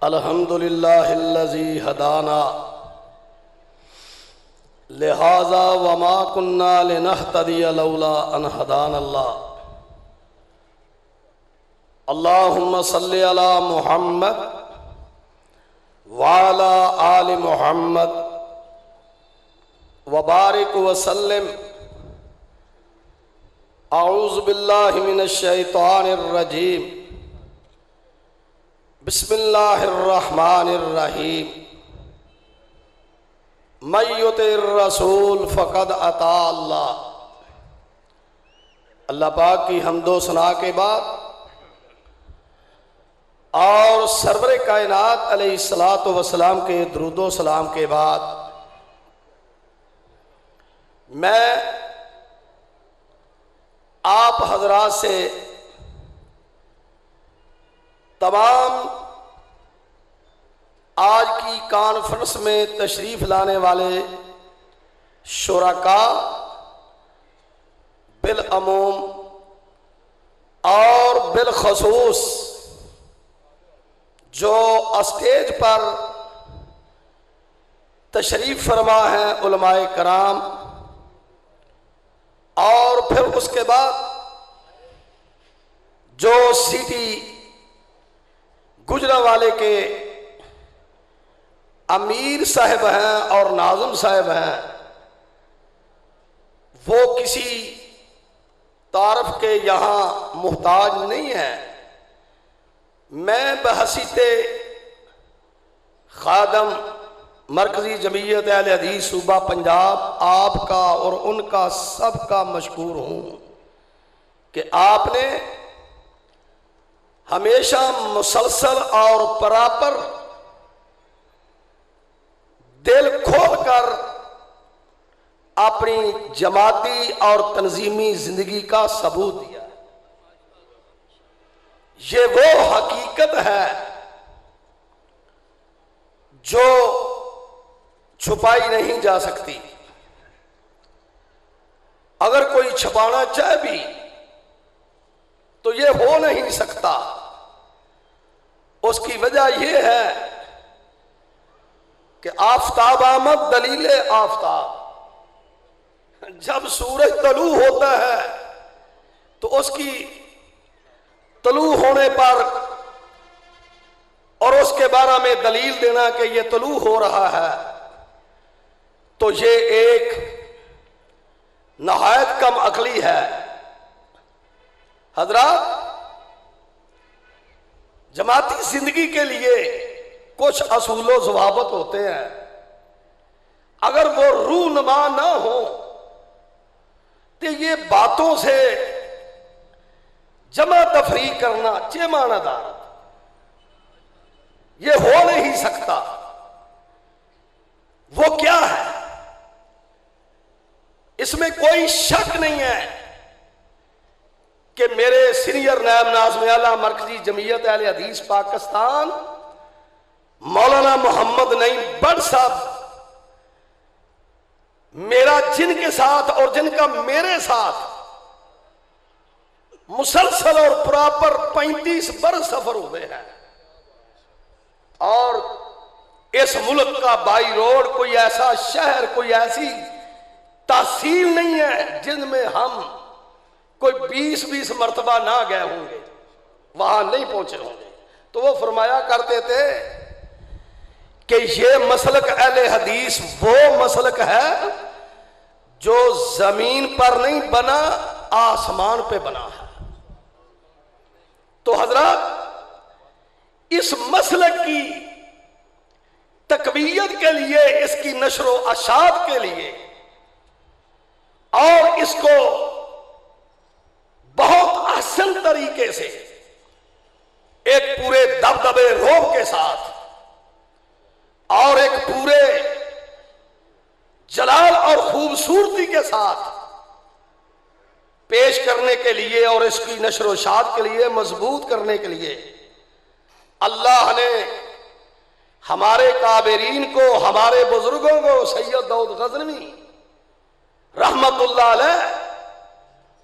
الحمدللہ الذی ہدانا لہذا وما کننا لنہتدی لولا ان ہدانا اللہ اللہم صلی علی محمد وعلی آل محمد وبارک وسلم اعوذ باللہ من الشیطان الرجیم بسم اللہ الرحمن الرحیم من یطع الرسول فقد اطاع اللہ۔ اللہ پاک کی حمد و ثنا کے بعد اور سرور کائنات علیہ الصلوۃ والسلام کے درود و سلام کے بعد میں آپ حضرات سے تمام آج کی کانفرنس میں تشریف لانے والے شرکاء بالعموم اور بالخصوص جو اسٹیج پر تشریف فرما ہیں علماء کرام، اور پھر اس کے بعد جو سٹی گجرانوالے کے امیر صاحب ہیں اور ناظم صاحب ہیں، وہ کسی تعارف کے یہاں محتاج نہیں ہیں۔ میں بحیثیت خادم مرکزی جمعیت اہل حدیث صوبہ پنجاب آپ کا اور ان کا سب کا مشکور ہوں کہ آپ نے ہمیشہ مسلسل اور پراپر دل کھول کر اپنی جماعتی اور تنظیمی زندگی کا ثبوت دیا۔ یہ وہ حقیقت ہے جو چھپائی نہیں جا سکتی۔ اگر کوئی چھپانا چاہے بھی تو یہ ہو نہیں سکتا۔ اس کی وجہ یہ ہے کہ آفتاب آمد دلیل آفتاب، جب سورج طلوع ہوتا ہے تو اس کی طلوع ہونے پر اور اس کے بارے میں دلیل دینا کہ یہ طلوع ہو رہا ہے، تو یہ ایک نہایت کم عقلی ہے۔ حضرات، جماعتی زندگی کے لیے کچھ اصول و ضوابط ہوتے ہیں، اگر وہ رونما نہ ہو تو یہ باتوں سے جمع تفریق کرنا چیمانہ دار، یہ ہو نہیں سکتا۔ وہ کیا ہے؟ اس میں کوئی شک نہیں ہے کہ میرے سینئر نائب ناظم اعلیٰ مرکزی جمعیت اہل حدیث پاکستان مولانا محمد نعیم بٹ صاحب میرا جن کے ساتھ اور جن کا میرے ساتھ مسلسل اور پراپر 35 برس سفر ہوئے ہیں، اور اس ملک کا بائی روڈ کوئی ایسا شہر، کوئی ایسی تحصیل نہیں ہے جن میں ہم کوئی 20 مرتبہ نہ گئے ہوں گے، وہاں نہیں پہنچے ہوں گے۔ تو وہ فرمایا کرتے تھے کہ یہ مسلک اہل حدیث وہ مسلک ہے جو زمین پر نہیں بنا، آسمان پہ بنا ہے۔ تو حضرات، اس مسلک کی تقویت کے لیے، اس کی نشر و اشاعت کے لیے، اور اس کو بہت احسن طریقے سے ایک پورے دبدبے روب کے ساتھ اور ایک پورے جلال اور خوبصورتی کے ساتھ پیش کرنے کے لیے اور اس کی نشر و اشاعت کے لیے مضبوط کرنے کے لیے اللہ نے ہمارے کابرین کو، ہمارے بزرگوں کو، سید داؤد غزنوی رحمت اللہ علیہ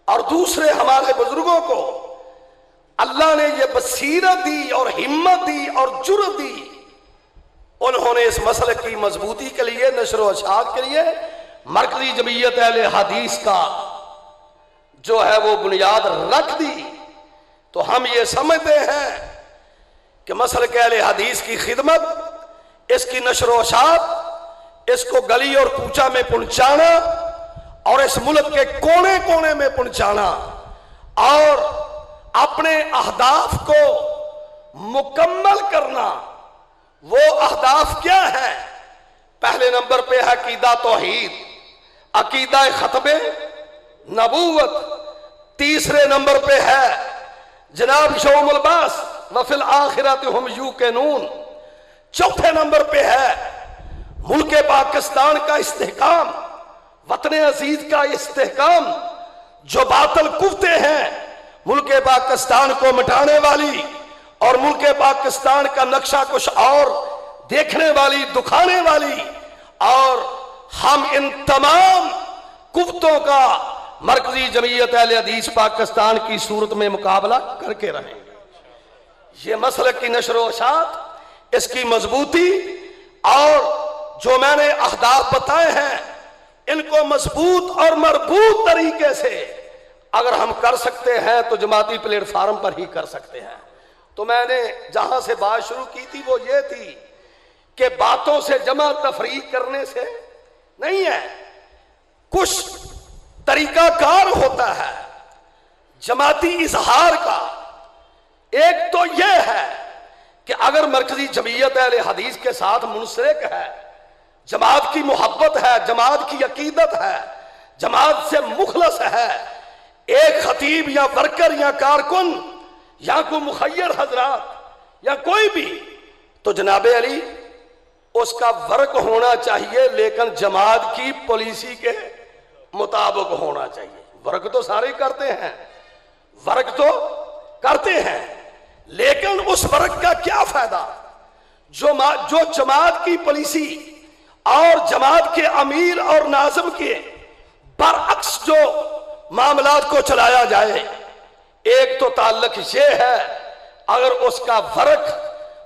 اور دوسرے ہمارے بزرگوں کو اللہ نے یہ بصیرت دی اور ہمت دی اور جرأت دی انہوں نے اس مسلک کی مضبوطی کے لیے، نشر و اشاعت کے لیے مرکزی جمعیت اہل حدیث کا جو ہے وہ بنیاد رکھ دی۔ تو ہم یہ سمجھتے ہیں کہ مسلک اہل حدیث کی خدمت، اس کی نشر و اشاعت، اس کو گلی اور کوچہ میں پہنچانا اور اس ملک کے کونے کونے میں پہنچانا اور اپنے اہداف کو مکمل کرنا۔ وہ اہداف کیا ہے؟ پہلے نمبر پہ ہے عقیدہ توحید، عقیدہ ختم نبوت۔ تیسرے نمبر پہ ہے جناب یوم البعث وفی الآخرۃ ہم یوقنون۔ چوتھے نمبر پہ ہے ملک پاکستان کا استحکام، وطن عزیز کا استحکام۔ جو باطل قوتیں ہیں ملک پاکستان کو مٹانے والی اور ملک پاکستان کا نقشہ کچھ اور دیکھنے والی، دکھانے والی، اور ہم ان تمام قوتوں کا مرکزی جمعیت اہل حدیث پاکستان کی صورت میں مقابلہ کر کے رہیں گے۔ یہ مسلک کی نشر و اشاعت، اس کی مضبوطی اور جو میں نے اہداف بتائے ہیں، ان کو مضبوط اور مربوط طریقے سے اگر ہم کر سکتے ہیں تو جماعتی پلیٹ فارم پر ہی کر سکتے ہیں۔ تو میں نے جہاں سے بات شروع کی تھی وہ یہ تھی کہ باتوں سے جمع تفریق کرنے سے نہیں ہے، کچھ طریقہ کار ہوتا ہے جماعتی اظہار کا۔ ایک تو یہ ہے کہ اگر مرکزی جمعیت اہل حدیث کے ساتھ منسلک ہے، جماعت کی محبت ہے، جماعت کی عقیدت ہے، جماعت سے مخلص ہے، ایک خطیب یا ورکر یا کارکن یا کوئی مخیر حضرات یا کوئی بھی، تو جناب علی اس کا ورک ہونا چاہیے لیکن جماعت کی پالیسی کے مطابق ہونا چاہیے۔ ورک تو سارے کرتے ہیں، ورک تو کرتے ہیں، لیکن اس ورک کا کیا فائدہ جو جماعت کی پالیسی اور جماعت کے امیر اور ناظم کے برعکس جو معاملات کو چلایا جائے۔ ایک تو تعلق یہ ہے اگر اس کا ورک،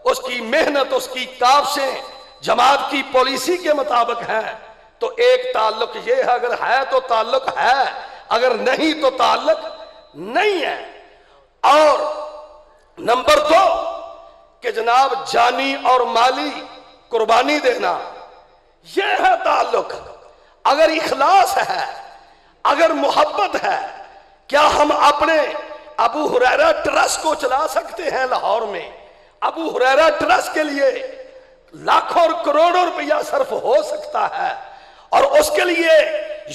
اس کی محنت، اس کی کاوشیں جماعت کی پالیسی کے مطابق ہیں تو ایک تعلق یہ ہے، اگر ہے تو تعلق ہے، اگر نہیں تو تعلق نہیں ہے۔ اور نمبر 2 کہ جناب جانی اور مالی قربانی دینا، یہ ہے تعلق۔ اگر اخلاص ہے، اگر محبت ہے، کیا ہم اپنے ابو ہریرہ ٹرسٹ کو چلا سکتے ہیں لاہور میں؟ ابو ہریرہ ٹرسٹ کے لیے لاکھوں اور کروڑوں روپیہ صرف ہو سکتا ہے اور اس کے لیے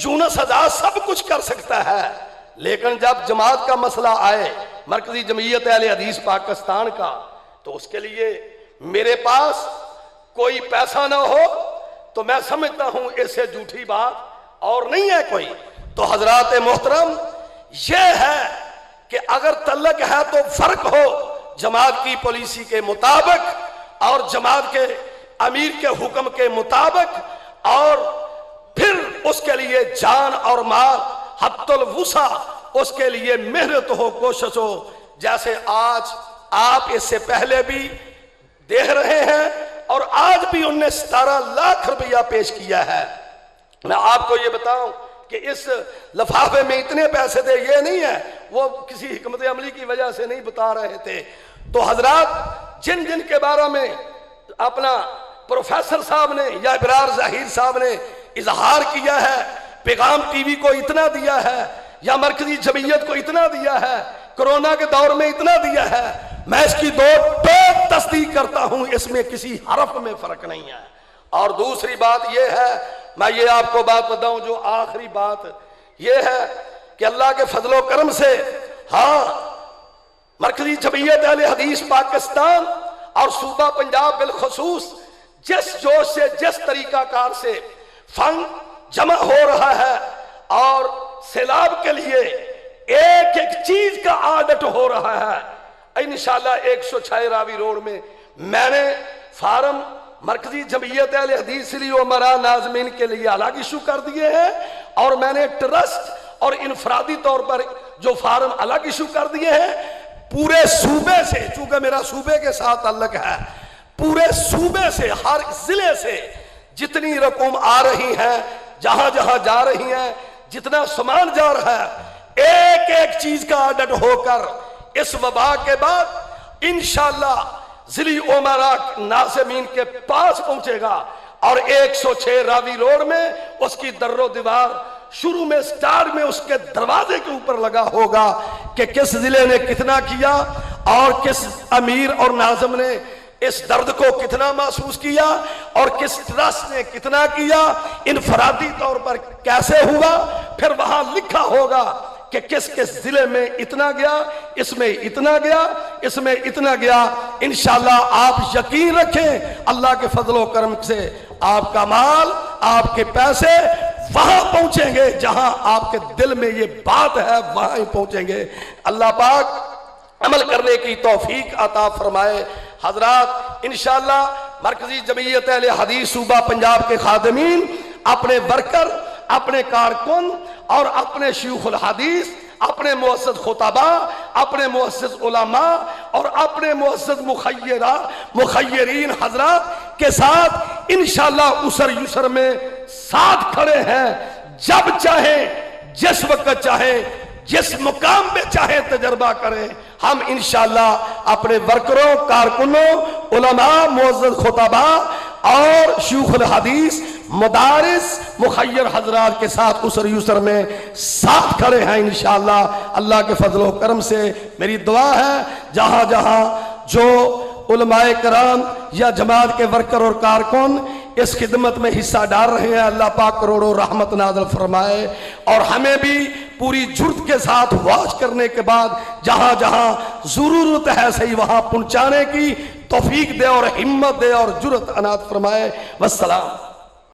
یونس آزاد سب کچھ کر سکتا ہے، لیکن جب جماعت کا مسئلہ آئے، مرکزی جمعیت اہل حدیث پاکستان کا، تو اس کے لیے میرے پاس کوئی پیسہ نہ ہو تو میں سمجھتا ہوں اس سے جھوٹی بات اور نہیں ہے کوئی۔ تو حضرات محترم، یہ ہے کہ اگر تعلق ہے تو فرق ہو جماعت کی پالیسی کے مطابق اور جماعت کے امیر کے حکم کے مطابق، اور پھر اس کے لیے جان اور مال حتی الوسع، اس کے لیے محنت ہو، کوشش ہو، جیسے آج آپ اس سے پہلے بھی دیکھ رہے ہیں اور آج بھی انہوں نے 17 لاکھ روپیہ پیش کیا ہے۔ میں آپ کو یہ بتاؤں کہ اس لفافے میں اتنے پیسے تھے، یہ نہیں ہے، وہ کسی حکمت عملی کی وجہ سے نہیں بتا رہے تھے۔ تو حضرات جن جن کے بارے میں اپنا پروفیسر صاحب نے یا ابرار ظاہر صاحب نے اظہار کیا ہے، پیغام ٹی وی کو اتنا دیا ہے یا مرکزی جمعیت کو اتنا دیا ہے، کرونا کے دور میں اتنا دیا ہے، میں اس کی دو ٹوک تصدیق کرتا ہوں، اس میں کسی حرف میں فرق نہیں ہے۔ اور دوسری بات یہ ہے، میں یہ آپ کو بات بتاؤں، جو آخری بات یہ ہے کہ اللہ کے فضل و کرم سے ہاں مرکزی جمعیت اہل حدیث پاکستان اور صوبہ پنجاب بالخصوص جس جوش سے، جس طریقہ کار سے فنڈ جمع ہو رہا ہے اور سیلاب کے لیے ایک ایک چیز کا آڈٹ ہو رہا ہے، انشاءاللہ 106 راوی روڈ میں نے فارم مرکزی جمعیت اہل حدیث لی عمرہ ناظمین کے لیے الگ ایشو کر دیے ہیں، اور میں نے ٹرسٹ اور انفرادی طور پر جو فارم الگ ایشو کر دیے ہیں، پورے صوبے سے، چونکہ میرا صوبے کے ساتھ تعلق ہے، پورے صوبے سے، ہر ضلع سے جتنی رقم آ رہی ہیں، جہاں جہاں جا رہی ہیں، جتنا سامان جا رہا ہے، ایک ایک چیز کا آڈٹ ہو کر اس وبا کے بعد انشاءاللہ ضلعی امراء ناظمین کے پاس پہنچے گا، اور 106 راوی روڈ میں اس کی در و دیوار شروع میں سٹار میں اس کے دروازے کے اوپر لگا ہوگا کہ کس ضلع نے کتنا کیا اور کس امیر اور ناظم نے اس درد کو کتنا محسوس کیا اور کس ٹرسٹ نے کتنا کیا، انفرادی طور پر کیسے ہوا، پھر وہاں لکھا ہوگا کہ کس کس ضلع میں اتنا گیا، اس میں اتنا گیا، اس میں اتنا گیا۔ انشاءاللہ آپ یقین رکھیں اللہ کے فضل و کرم سے آپ کا مال، آپ کے پیسے وہاں پہنچیں گے جہاں آپ کے دل میں یہ بات ہے، وہاں ہی پہنچیں گے۔ اللہ پاک عمل کرنے کی توفیق عطا فرمائے۔ حضرات انشاءاللہ مرکزی جمعیت اہل حدیث صوبہ پنجاب کے خادمین اپنے ورکر، اپنے کارکن اور اپنے شیوخ الحدیث، اپنے مؤسس خطبہ، اپنے مؤسس علماء اور اپنے مؤسس مخیرین حضرات کے ساتھ انشاءاللہ اسر یسر میں ساتھ کھڑے ہیں۔ جب چاہیں، جس وقت چاہیں، جس مقام پہ چاہیں تجربہ کریں، ہم انشاءاللہ اپنے ورکروں، کارکنوں، علماء، معزز خطبہ اور شیوخ الحدیث، مدارس، مخیر حضرات کے ساتھ اسر یسر میں ساتھ کھڑے ہیں انشاءاللہ۔ اللہ کے فضل و کرم سے میری دعا ہے جہاں جہاں جو علماء کرام یا جماعت کے ورکر اور کارکن اس خدمت میں حصہ ڈال رہے ہیں، اللہ پاک کروڑوں رحمت نازل فرمائے، اور ہمیں بھی پوری جرت کے ساتھ واچ کرنے کے بعد جہاں جہاں ضرورت ہے صحیح وہاں پہنچانے کی توفیق دے اور ہمت دے اور جرت عنایت فرمائے۔ والسلام۔